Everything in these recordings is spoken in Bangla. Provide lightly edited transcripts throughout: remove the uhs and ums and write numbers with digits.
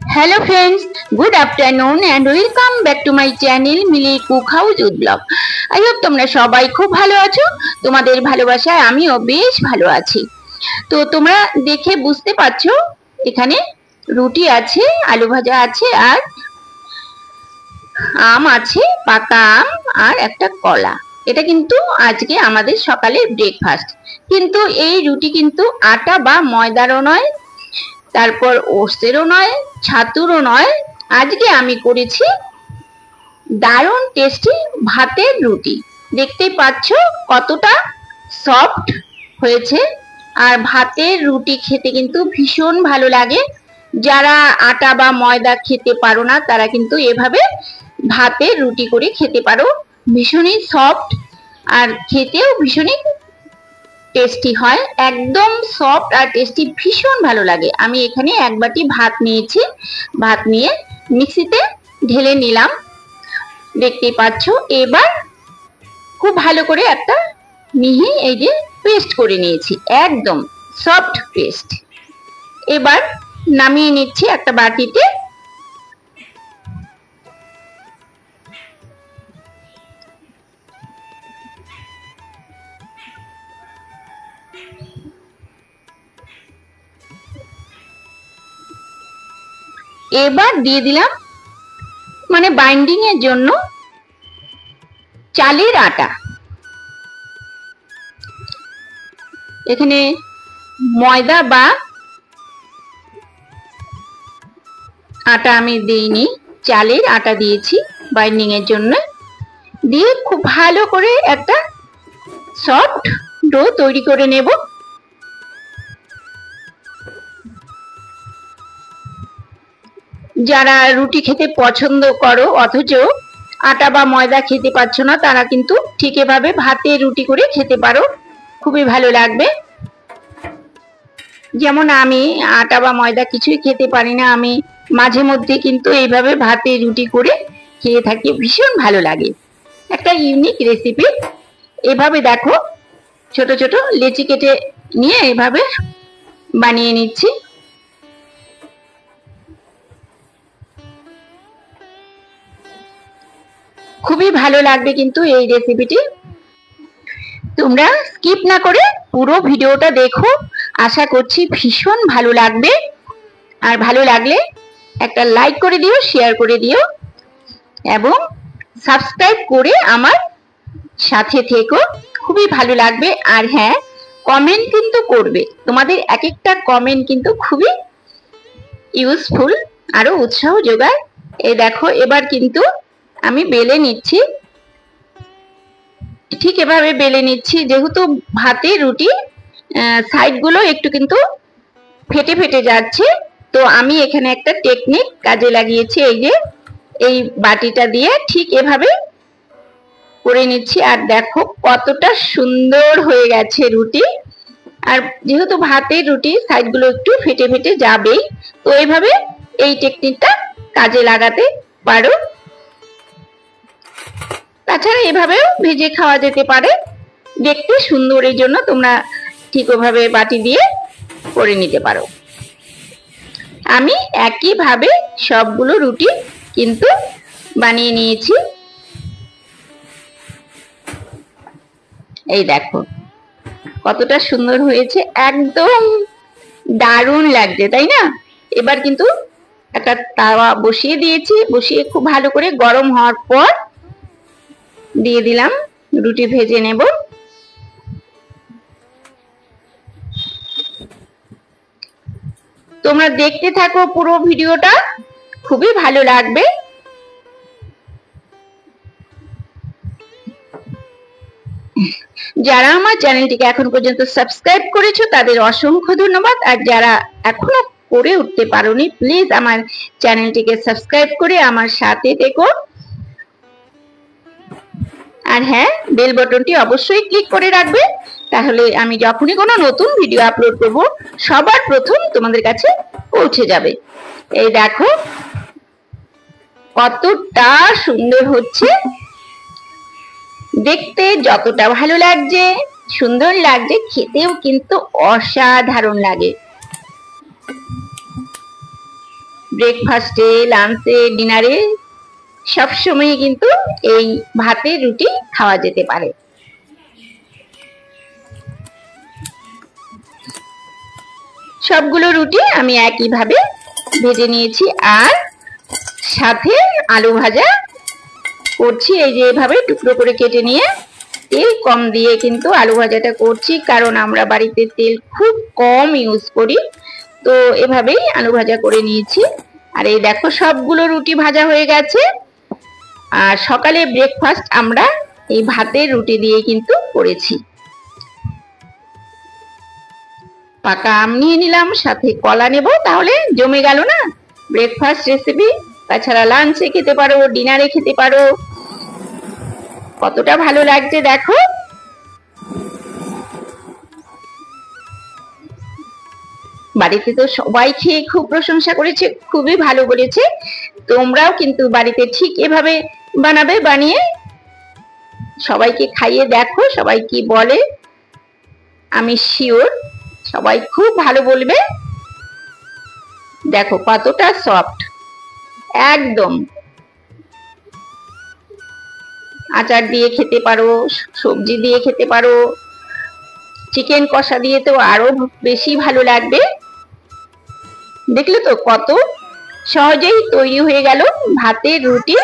Hello friends, good afternoon and welcome back to my channel Mili Cook House with Vlog. I hope তোমরা সবাই খুব ভালো আছো। তোমাদের ভালোবাসায় আমিও বেশ ভালো আছি। তো তোমরা দেখে বুঝতে পারছো এখানে রুটি আছে, আলু ভাজা আছে আর আম আছে, পাকা আম আর একটা কলা। এটা কিন্তু আজকে আমাদের সকালের ব্রেকফাস্ট। কিন্তু এই রুটি কিন্তু আটা বা ময়দারও নয়, তারপর ওটসেরও নয়, ছাতুরও নয়। আজকে আমি করেছি দারুণ টেস্টি ভাতের রুটি। দেখতেই পাচ্ছ কতটা সফট হয়েছে। আর ভাতের রুটি খেতে কিন্তু ভীষণ ভালো লাগে। যারা আটা বা ময়দা খেতে পারো না তারা কিন্তু এভাবে ভাতের রুটি করে খেতে পারো। ভীষণই সফট আর খেতেও ভীষণই টেস্টি হয়, একদম সফট আর টেস্টি, ভীষণ ভালো লাগে। আমি এখানে এক বাটি ভাত নিয়েছি, ভাত নিয়ে মিক্সিতে ঢেলে নিলাম, দেখতেই পাচ্ছ। এবার খুব ভালো করে একটা মিহি এই যে পেস্ট করে নিয়েছি, একদম সফট পেস্ট। এবার নামিয়ে নিচ্ছি একটা বাটিতে। এবার দিয়ে দিলাম মানে বাইন্ডিং এর জন্য চালের আটা। এখানে ময়দা বা আটা আমি দিইনি, চালের আটা দিয়েছি বাইন্ডিং এর জন্য। দিয়ে খুব ভালো করে একটা সফট ডো তৈরি করে নেব। যারা রুটি খেতে পছন্দ করো অথচ আটা বা ময়দা খেতে পারছো না, তারা কিন্তু ঠিক এভাবে ভাতে রুটি করে খেতে পারো, খুবই ভালো লাগবে। যেমন আমি আটা বা ময়দা কিছুই খেতে পারি না, আমি মাঝে মধ্যে কিন্তু এইভাবে ভাতে রুটি করে খেয়ে থাকি, ভীষণ ভালো লাগে। একটা ইউনিক রেসিপি। এভাবে দেখো ছোট ছোট লেচি কেটে নিয়ে এইভাবে বানিয়ে নিচ্ছি। খুবই ভালো লাগবে কিন্তু এই রেসিপিটি। তোমরা স্কিপ না করে পুরো ভিডিওটা দেখো, আশা করছি ভীষণ ভালো লাগবে। আর ভালো লাগলে একটা লাইক করে দিও, শেয়ার করে দিও এবং সাবস্ক্রাইব করে আমার সাথে থেকো, খুবই ভালো লাগবে। আর হ্যাঁ, কমেন্ট কিন্তু করবে, তোমাদের এক একটা কমেন্ট কিন্তু খুবই ইউজফুল, আরো উৎসাহ যোগায়। এই দেখো এবার কিন্তু আমি বেলে নিচ্ছি, ঠিক এভাবে বেলে নিচ্ছি। যেহেতু ভাতে রুটি সাইড গুলো একটু কিন্তু ফেটে ফেটে যাচ্ছে, তো আমি এখানে একটা টেকনিক কাজে লাগিয়েছি। এই যে এই বাটিটা দিয়ে ঠিক এভাবে করে নিচ্ছি। আর দেখো কতটা সুন্দর হয়ে গেছে রুটি। আর যেহেতু ভাতের রুটি সাইড গুলো একটু ফেটে ফেটে যাবেই, তো এইভাবে এই টেকনিকটা কাজে লাগাতে পারো। তাছাড়া এভাবেও ভেজে খাওয়া যেতে পারে, দেখতে সুন্দরের জন্য তোমরা ঠিক ওভাবে বাটি দিয়ে করে নিতে পারো। আমি একইভাবে সবগুলো রুটি কিন্তু বানিয়ে নিয়েছি। এই দেখো কতটা সুন্দর হয়েছে, একদম দারুণ লাগছে, তাই না? এবার কিন্তু একটা তাওয়া বসিয়ে দিয়েছি, বসিয়ে খুব ভালো করে গরম হওয়ার পর দিয়ে দিলাম রুটি ভেজে নেব। তোমরা দেখতে থাকো পুরো ভিডিওটা, খুবই ভালো লাগবে। যারা আমার চ্যানেলটিকে এখন পর্যন্ত সাবস্ক্রাইব করেছো তাদের অসংখ্য ধন্যবাদ। আর যারা এখনো করে উঠতে পারোনি, প্লিজ আমার চ্যানেলটিকে সাবস্ক্রাইব করে আমার সাথে থেকো। আর হ্যাঁ, বেল বাটনটি অবশ্যই ক্লিক করে রাখবে, তাহলে আমি যখনই কোনো নতুন ভিডিও আপলোড করব সবার প্রথম তোমাদের কাছে পৌঁছে যাবে। এই দেখো কতটা সুন্দর হচ্ছে, দেখতে যতটা ভালো লাগছে, সুন্দর লাগছে, খেতেও কিন্তু অসাধারণ লাগে। ব্রেকফাস্টে, লাঞ্চে, ডিনারে সবসময় কিন্তু এই ভাতের রুটি খাওয়া যেতে পারে। সবগুলো রুটি আমি একইভাবে ভেজে নিয়েছি, আর সাথে আলু ভাজা করছি। এই যে এভাবে টুকরো করে কেটে নিয়ে তেল কম দিয়ে কিন্তু আলু ভাজাটা করছি, কারণ আমরা বাড়িতে তেল খুব কম ইউজ করি। তো এভাবেই আলু ভাজা করে নিয়েছি। আর এই দেখো সবগুলো রুটি ভাজা হয়ে গেছে। আর সকালে ব্রেকফাস্ট আমরা এই ভাতের রুটি দিয়ে কিন্তু করেছি। পাকা আম নিয়ে নিলাম, সাথে কলা নেব, তাহলে জমে গেল না ব্রেকফাস্ট রেসিপি। তাছাড়া লাঞ্চে খেতে পারো, ডিনারে খেতে পারো, কতটা ভালো লাগছে দেখো। বাড়িতে তো সবাই খেয়ে খুব প্রশংসা করেছে, খুবই ভালো বলেছে। তোমরাও কিন্তু বাড়িতে ঠিক এভাবে বানাবে, বানিয়ে সবাইকে খাইয়ে দেখো সবাই কি বলে। আমি শিওর সবাই খুব ভালো বলবে। দেখো কতটা সফট, একদম। আচার দিয়ে খেতে পারো, সবজি দিয়ে খেতে পারো, চিকেন কষা দিয়ে তো আরো বেশি ভালো লাগবে। দেখলে তো কত সহজেই তৈরি হয়ে গেল ভাতের রুটি।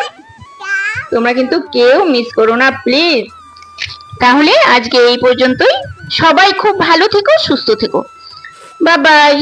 তোমরা কিন্তু কেউ মিস করো না প্লিজ। তাহলে আজকে এই পর্যন্তই। সবাই খুব ভালো থেকো, সুস্থ থেকো। Bye bye.